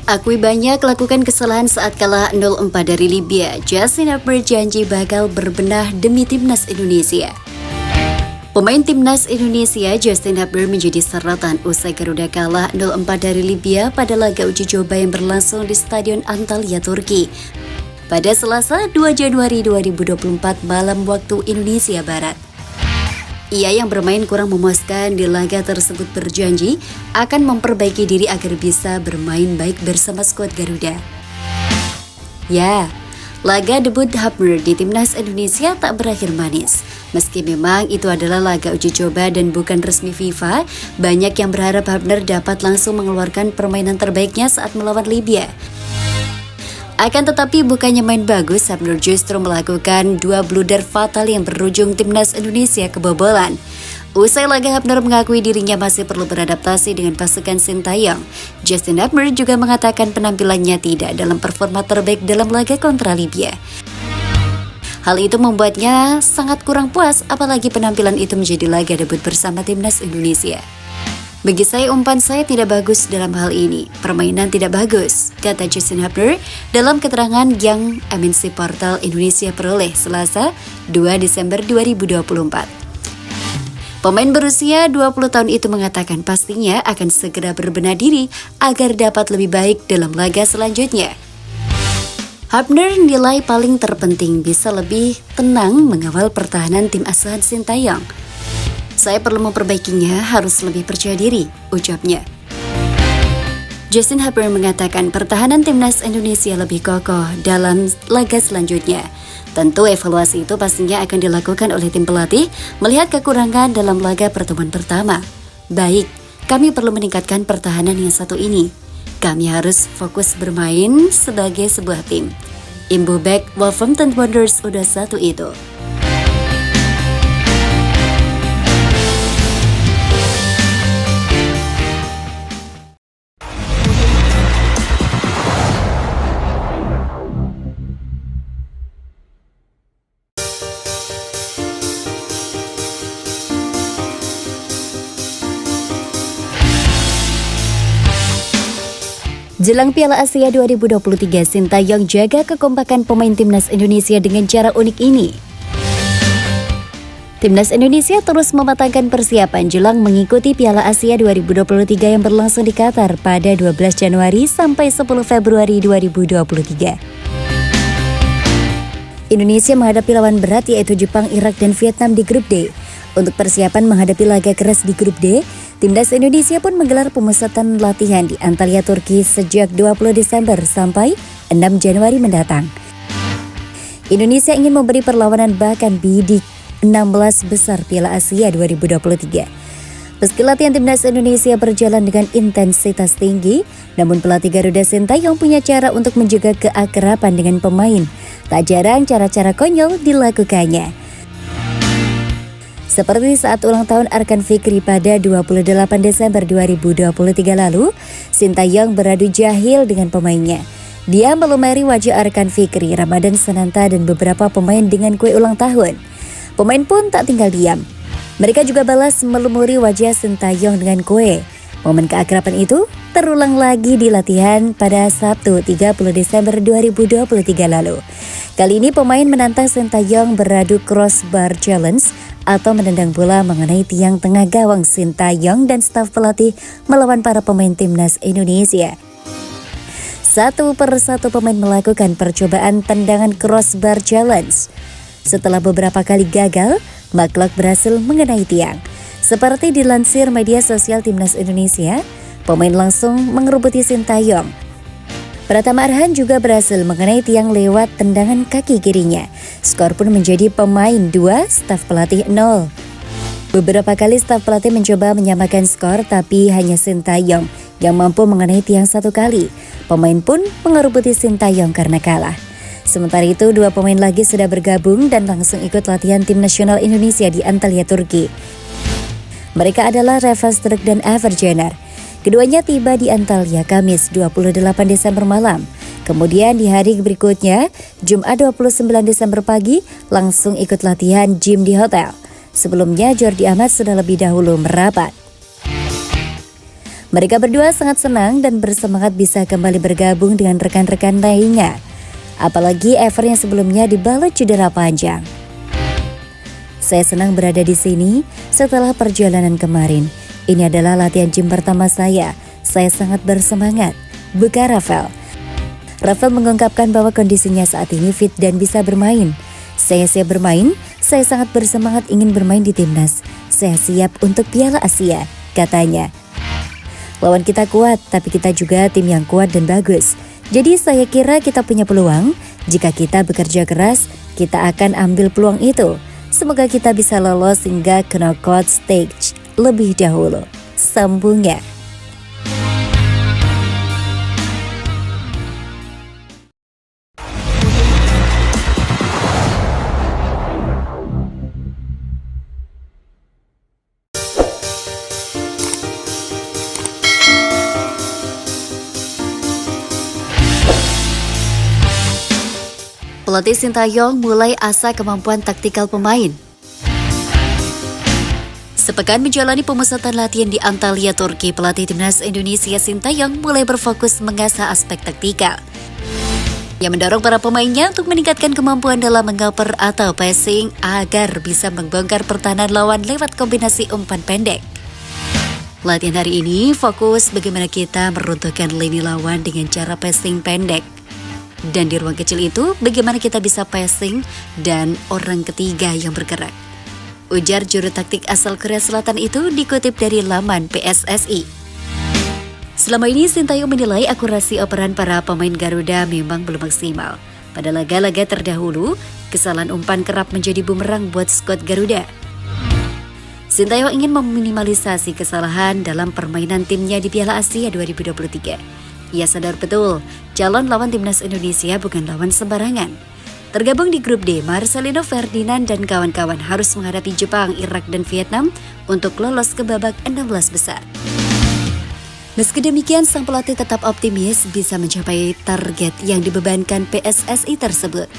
Akui banyak lakukan kesalahan saat kalah 0-4 dari Libya. Justin Hubner berjanji bakal berbenah demi timnas Indonesia. Pemain timnas Indonesia Justin Hubner menjadi sorotan usai Garuda kalah 0-4 dari Libya pada laga uji coba yang berlangsung di Stadion Antalya, Turki pada Selasa 2 Januari 2024 malam waktu Indonesia Barat. Ia yang bermain kurang memuaskan di laga tersebut berjanji akan memperbaiki diri agar bisa bermain baik bersama skuad Garuda. Ya, laga debut Hubner di timnas Indonesia tak berakhir manis. Meski memang itu adalah laga uji coba dan bukan resmi FIFA, banyak yang berharap Hubner dapat langsung mengeluarkan permainan terbaiknya saat melawan Libya. Akan tetapi bukannya main bagus, Hubner justru melakukan 2 blunder fatal yang berujung timnas Indonesia kebobolan. Usai laga, Hubner mengakui dirinya masih perlu beradaptasi dengan pasukan Sintayong. Justin Hubner juga mengatakan penampilannya tidak dalam performa terbaik dalam laga kontra Libya. Hal itu membuatnya sangat kurang puas, apalagi penampilan itu menjadi laga debut bersama timnas Indonesia. Bagi saya, umpan saya tidak bagus dalam hal ini. Permainan tidak bagus, kata Justin Hubner dalam keterangan yang MNC Portal Indonesia peroleh Selasa 2 Desember 2024. Pemain berusia 20 tahun itu mengatakan pastinya akan segera berbenah diri agar dapat lebih baik dalam laga selanjutnya. Hubner nilai paling terpenting bisa lebih tenang mengawal pertahanan tim asuhan Sintayong. Saya perlu memperbaikinya, harus lebih percaya diri, ucapnya. Justin Hubner mengatakan pertahanan timnas Indonesia lebih kokoh dalam laga selanjutnya. Tentu evaluasi itu pastinya akan dilakukan oleh tim pelatih melihat kekurangan dalam laga pertemuan pertama. Baik, kami perlu meningkatkan pertahanan yang satu ini. Kami harus fokus bermain sebagai sebuah tim. Imbu back Wolverhampton Wanderers udah satu itu. Jelang Piala Asia 2023, Sintayong jaga kekompakan pemain timnas Indonesia dengan cara unik ini. Timnas Indonesia terus mematangkan persiapan jelang mengikuti Piala Asia 2023 yang berlangsung di Qatar pada 12 Januari sampai 10 Februari 2023. Indonesia menghadapi lawan berat yaitu Jepang, Irak, dan Vietnam di grup D. Untuk persiapan menghadapi laga keras di grup D, timnas Indonesia pun menggelar pemusatan latihan di Antalya, Turki sejak 20 Desember sampai 6 Januari mendatang. Indonesia ingin memberi perlawanan bahkan bidik 16 besar Piala Asia 2023. Meski latihan timnas Indonesia berjalan dengan intensitas tinggi, namun pelatih Garuda Sintayong punya cara untuk menjaga keakraban dengan pemain. Tak jarang cara-cara konyol dilakukannya. Seperti saat ulang tahun Arkan Fikri pada 28 Desember 2023 lalu, Sintayong beradu jahil dengan pemainnya. Dia melumeri wajah Arkan Fikri, Ramadan Sananta, dan beberapa pemain dengan kue ulang tahun. Pemain pun tak tinggal diam. Mereka juga balas melumuri wajah Sintayong dengan kue. Momen keakraban itu terulang lagi di latihan pada Sabtu 30 Desember 2023 lalu. Kali ini pemain menantang Sintayong beradu crossbar challenge atau menendang bola mengenai tiang tengah gawang. Sintayong dan staf pelatih melawan para pemain timnas Indonesia. Satu persatu pemain melakukan percobaan tendangan crossbar challenge. Setelah beberapa kali gagal, Maklok berhasil mengenai tiang. Seperti dilansir media sosial timnas Indonesia, pemain langsung mengerubuti Sintayong. Pratama Arhan juga berhasil mengenai tiang lewat tendangan kaki kirinya. Skor pun menjadi pemain 2, staf pelatih 0. Beberapa kali staf pelatih mencoba menyamakan skor, tapi hanya Sintayong yang mampu mengenai tiang 1 kali. Pemain pun mengerubuti Sintayong karena kalah. Sementara itu, 2 pemain lagi sudah bergabung dan langsung ikut latihan tim nasional Indonesia di Antalya, Turki. Mereka adalah Reva Struk dan Ever Jenner. Keduanya tiba di Antalya Kamis 28 Desember malam. Kemudian di hari berikutnya, Jumat 29 Desember pagi, langsung ikut latihan gym di hotel. Sebelumnya, Jordi Amat sudah lebih dahulu merapat. Mereka berdua sangat senang dan bersemangat bisa kembali bergabung dengan rekan-rekan lainnya. Apalagi Ever yang sebelumnya dibalut cedera panjang. Saya senang berada di sini setelah perjalanan kemarin. Ini adalah latihan gym pertama saya. Saya sangat bersemangat, buka Rafael. Rafael mengungkapkan bahwa kondisinya saat ini fit dan bisa bermain. Saya siap bermain, saya sangat bersemangat ingin bermain di timnas. Saya siap untuk Piala Asia, katanya. Lawan kita kuat, tapi kita juga tim yang kuat dan bagus. Jadi saya kira kita punya peluang. Jika kita bekerja keras, kita akan ambil peluang itu. Semoga kita bisa lolos hingga ke knockout stage lebih dahulu, sambungnya. Pelatih Sintayong mulai asah kemampuan taktikal pemain. Sepekan menjalani pemusatan latihan di Antalya, Turki, pelatih timnas Indonesia Sintayong mulai berfokus mengasah aspek taktikal. Yang mendorong para pemainnya untuk meningkatkan kemampuan dalam mengoper atau passing agar bisa membongkar pertahanan lawan lewat kombinasi umpan pendek. Latihan hari ini fokus bagaimana kita meruntuhkan lini lawan dengan cara passing pendek. Dan di ruang kecil itu, bagaimana kita bisa passing dan orang ketiga yang bergerak. Ujar juru taktik asal Korea Selatan itu dikutip dari laman PSSI. Selama ini Sintayong menilai akurasi operan para pemain Garuda memang belum maksimal. Pada laga-laga terdahulu, kesalahan umpan kerap menjadi bumerang buat skuad Garuda. Sintayong ingin meminimalisasi kesalahan dalam permainan timnya di Piala Asia 2023. Ia sadar betul, calon lawan timnas Indonesia bukan lawan sembarangan. Tergabung di grup D, Marcelino Ferdinand dan kawan-kawan harus menghadapi Jepang, Irak, dan Vietnam untuk lolos ke babak 16 besar. Meski demikian, sang pelatih tetap optimis bisa mencapai target yang dibebankan PSSI tersebut.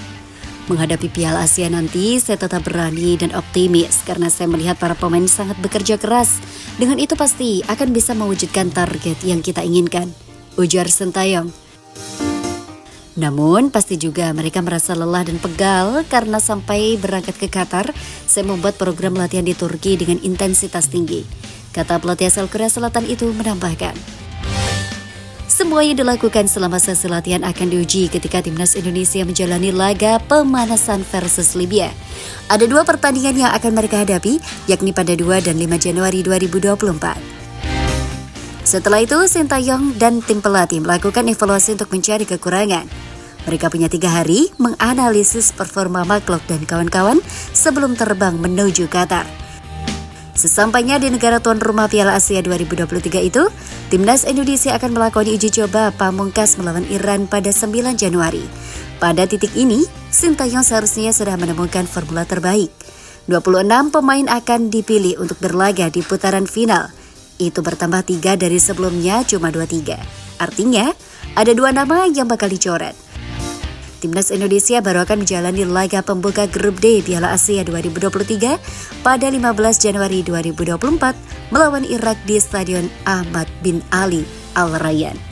Menghadapi Piala Asia nanti, saya tetap berani dan optimis karena saya melihat para pemain sangat bekerja keras. Dengan itu pasti akan bisa mewujudkan target yang kita inginkan, ujar Sintayong. Namun pasti juga mereka merasa lelah dan pegal karena sampai berangkat ke Qatar, saya membuat program latihan di Turki dengan intensitas tinggi. Kata pelatih asal Korea Selatan itu menambahkan. Semua yang dilakukan selama sesi latihan akan diuji ketika timnas Indonesia menjalani laga pemanasan versus Libya. Ada 2 pertandingan yang akan mereka hadapi, yakni pada 2 dan 5 Januari 2024. Setelah itu, Sintayong dan tim pelatih melakukan evaluasi untuk mencari kekurangan. Mereka punya 3 hari menganalisis performa Maklok dan kawan-kawan sebelum terbang menuju Qatar. Sesampainya di negara tuan rumah Piala Asia 2023 itu, timnas Indonesia akan melakoni uji coba pamungkas melawan Iran pada 9 Januari. Pada titik ini, Sintayong seharusnya sudah menemukan formula terbaik. 26 pemain akan dipilih untuk berlaga di putaran final. Itu bertambah 3 dari sebelumnya cuma 23. Artinya, ada 2 nama yang bakal dicoret. Timnas Indonesia baru akan menjalani laga pembuka grup D Piala Asia 2023 pada 15 Januari 2024 melawan Irak di Stadion Ahmad bin Ali Al Rayyan.